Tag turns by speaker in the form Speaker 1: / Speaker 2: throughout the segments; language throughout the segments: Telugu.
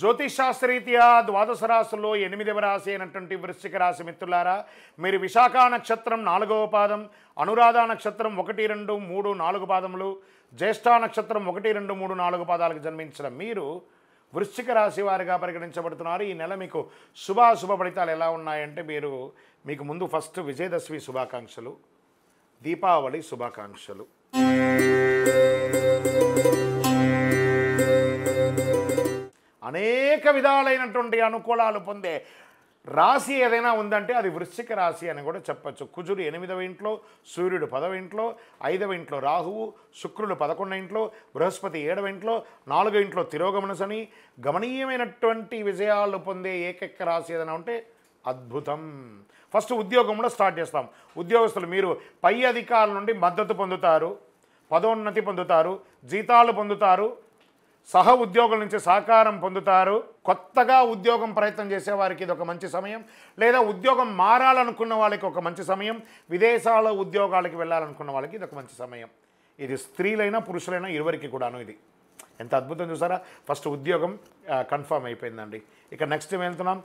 Speaker 1: జ్యోతిషాస్త్రరీత్యా ద్వాదశ రాశుల్లో 8వ రాశి అయినటువంటి వృశ్చిక రాశి మిత్రులారా, మీరు విశాఖ నక్షత్రం 4వ పాదం, అనురాధ నక్షత్రం 1, 2, 3, 4 పాదములు, జ్యేష్ఠ నక్షత్రం 1, 2, 3, 4 పాదాలకు జన్మించిన మీరు వృశ్చిక రాశి వారిగా పరిగణించబడుతున్నారు. ఈ నెల మీకు శుభాశుభ ఫలితాలు ఎలా ఉన్నాయంటే, మీకు ముందు ఫస్ట్ విజయదశమి శుభాకాంక్షలు, దీపావళి శుభాకాంక్షలు. అనేక విధాలైనటువంటి అనుకూలాలు పొందే రాశి ఏదైనా ఉందంటే అది వృశ్చిక రాశి అని కూడా చెప్పచ్చు. కుజుడు 8వ ఇంట్లో, సూర్యుడు 10వ ఇంట్లో, 5వ ఇంట్లో రాహువు, శుక్రుడు 11వ ఇంట్లో, బృహస్పతి 7వ ఇంట్లో, 4వ ఇంట్లో తిరోగమన శని. గమనీయమైనటువంటి విజయాలు పొందే ఏకైక రాశి ఏదైనా ఉంటే అద్భుతం. ఫస్ట్ ఉద్యోగంలో స్టార్ట్ చేస్తాం. ఉద్యోగస్తులు మీరు పై అధికారుల నుండి మద్దతు పొందుతారు, పదోన్నతి పొందుతారు, జీతాలు పొందుతారు, సహ ఉద్యోగుల నుంచి సహకారం పొందుతారు. కొత్తగా ఉద్యోగం ప్రయత్నం చేసేవారికి ఇది ఒక మంచి సమయం, లేదా ఉద్యోగం మారాలనుకున్న వాళ్ళకి ఒక మంచి సమయం, విదేశాల ఉద్యోగాలకి వెళ్ళాలనుకున్న వాళ్ళకి ఇది ఒక మంచి సమయం. ఇది స్త్రీలైనా పురుషులైనా ఇరువురికి కూడాను. ఇది ఎంత అద్భుతం చూసారా. ఫస్ట్ ఉద్యోగం కన్ఫర్మ్ అయిపోయిందండి. ఇక నెక్స్ట్ వెళ్తున్నాం.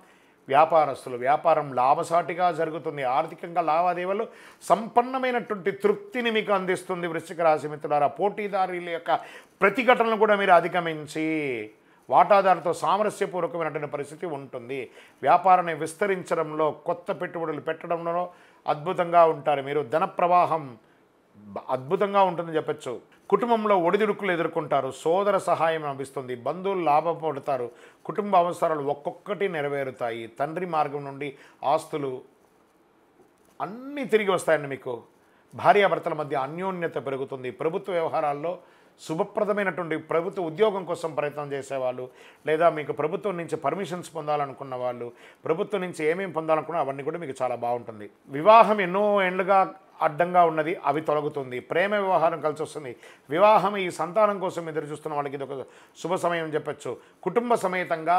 Speaker 1: వ్యాపారస్తులు, వ్యాపారం లాభసాటిగా జరుగుతుంది. ఆర్థికంగా లావాదేవీలు సంపన్నమైనటువంటి తృప్తిని మీకు అందిస్తుంది. వృశ్చిక రాశి మిత్రులారా, పోటీదారుల యొక్క ప్రతిఘటనలు కూడా మీరు అధిగమించి వాటాదారుతో సామరస్యపూర్వకమైనటువంటి పరిస్థితి ఉంటుంది. వ్యాపారాన్ని విస్తరించడంలో, కొత్త పెట్టుబడులు పెట్టడంలో అద్భుతంగా ఉంటారు. మీరు ధన ప్రవాహం అద్భుతంగా ఉంటుందని చెప్పచ్చు. కుటుంబంలో ఒడిదుడుకులు ఎదుర్కొంటారు, సోదర సహాయం లభిస్తుంది, బంధువులు లాభపడతారు, కుటుంబ అవసరాలు ఒక్కొక్కటి నెరవేరుతాయి. తండ్రి మార్గం నుండి ఆస్తులు అన్నీ తిరిగి వస్తాయండి. మీకు భార్యాభర్తల మధ్య అన్యోన్యత పెరుగుతుంది. ప్రభుత్వ వ్యవహారాల్లో శుభప్రదమైనటువంటి ప్రభుత్వ ఉద్యోగం కోసం ప్రయత్నం చేసేవాళ్ళు, లేదా మీకు ప్రభుత్వం నుంచి పర్మిషన్స్ పొందాలనుకున్న వాళ్ళు, ప్రభుత్వం నుంచి ఏమేమి పొందాలనుకున్నా అవన్నీ కూడా మీకు చాలా బాగుంటుంది. వివాహం ఎన్నో ఏళ్ళుగా అడ్డంగా ఉన్నది, అవి తొలగుతుంది. ప్రేమ వ్యవహారం కలిసి వస్తుంది. వివాహం ఈ సంతానం కోసం ఎదురు చూస్తున్న వాళ్ళకి ఇది ఒక శుభ సమయం చెప్పచ్చు. కుటుంబ సమేతంగా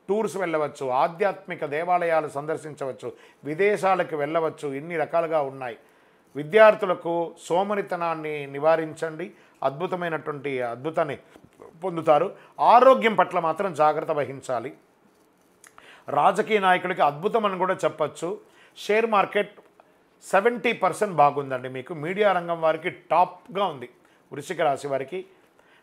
Speaker 1: టూర్స్ వెళ్ళవచ్చు, ఆధ్యాత్మిక దేవాలయాలు సందర్శించవచ్చు, విదేశాలకు వెళ్ళవచ్చు. ఇన్ని రకాలుగా ఉన్నాయి. విద్యార్థులకు సోమరితనాన్ని నివారించండి, అద్భుతాన్ని పొందుతారు. ఆరోగ్యం పట్ల మాత్రం జాగ్రత్త వహించాలి. రాజకీయ నాయకులకి అద్భుతం అని కూడా చెప్పచ్చు. షేర్ మార్కెట్ 70% బాగుందండి. మీకు మీడియా రంగం వారికి టాప్గా ఉంది. వృశ్చిక రాశి వారికి,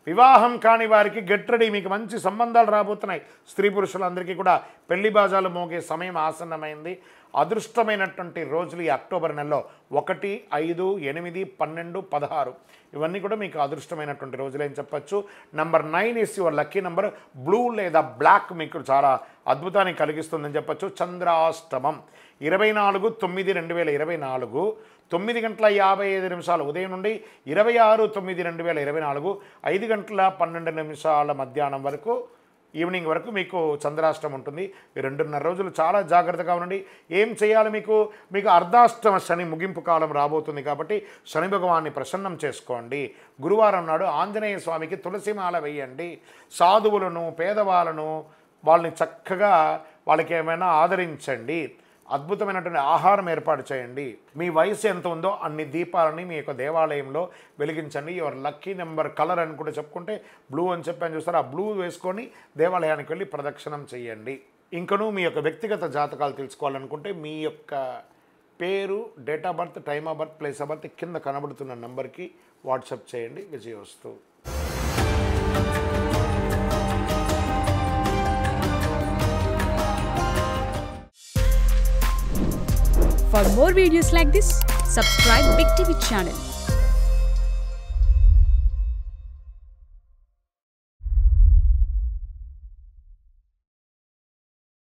Speaker 1: వివాహం కాని వారికి గెట్ రెడీ, మీకు మంచి సంబంధాలు రాబోతున్నాయి. స్త్రీ పురుషులందరికీ కూడా పెళ్లి బాజాలు మోగే సమయం ఆసన్నమైంది. అదృష్టమైనటువంటి రోజులు ఈ అక్టోబర్ నెలలో 1, 5, 8, 12, 16 ఇవన్నీ కూడా మీకు అదృష్టమైనటువంటి రోజులేని చెప్పచ్చు. Number 9 is your lucky number. Blue లేదా బ్లాక్ మీకు చాలా అద్భుతాన్ని కలిగిస్తుందని చెప్పచ్చు. చంద్రాష్టమం 24/9/2024 9:55 ఉదయం నుండి 26/9/2024 5:12 మధ్యాహ్నం వరకు, ఈవినింగ్ వరకు మీకు చంద్రాష్టమం ఉంటుంది. 2.5 రోజులు చాలా జాగ్రత్తగా ఉండండి. ఏం చేయాలి? మీకు అర్ధాష్టమ శని ముగింపు కాలం రాబోతుంది కాబట్టి శని భగవాన్ని ప్రసన్నం చేసుకోండి. గురువారం నాడు ఆంజనేయ స్వామికి తులసిమాల వేయండి. సాధువులను, పేదవాళ్ళను వాళ్ళని చక్కగా వాళ్ళకి ఏమైనా ఆదరించండి. అద్భుతమైనటువంటి ఆహారం ఏర్పాటు చేయండి. మీ వయసు ఎంత ఉందో అన్ని దీపాలని మీ యొక్క దేవాలయంలో వెలిగించండి. యువర్ లక్కీ నెంబర్ కలర్ అని కూడా చెప్పుకుంటే బ్లూ అని చెప్పాను చూస్తారు. ఆ బ్లూ వేసుకొని దేవాలయానికి వెళ్ళి ప్రదక్షిణం చేయండి. ఇంకనూ మీ యొక్క వ్యక్తిగత జాతకాలు తెలుసుకోవాలనుకుంటే మీ యొక్క పేరు, date of birth, time of birth, place of birth కింద కనబడుతున్న నంబర్కి వాట్సాప్ చేయండి. విజయోస్తు.
Speaker 2: For more videos like this, subscribe Big TV channel.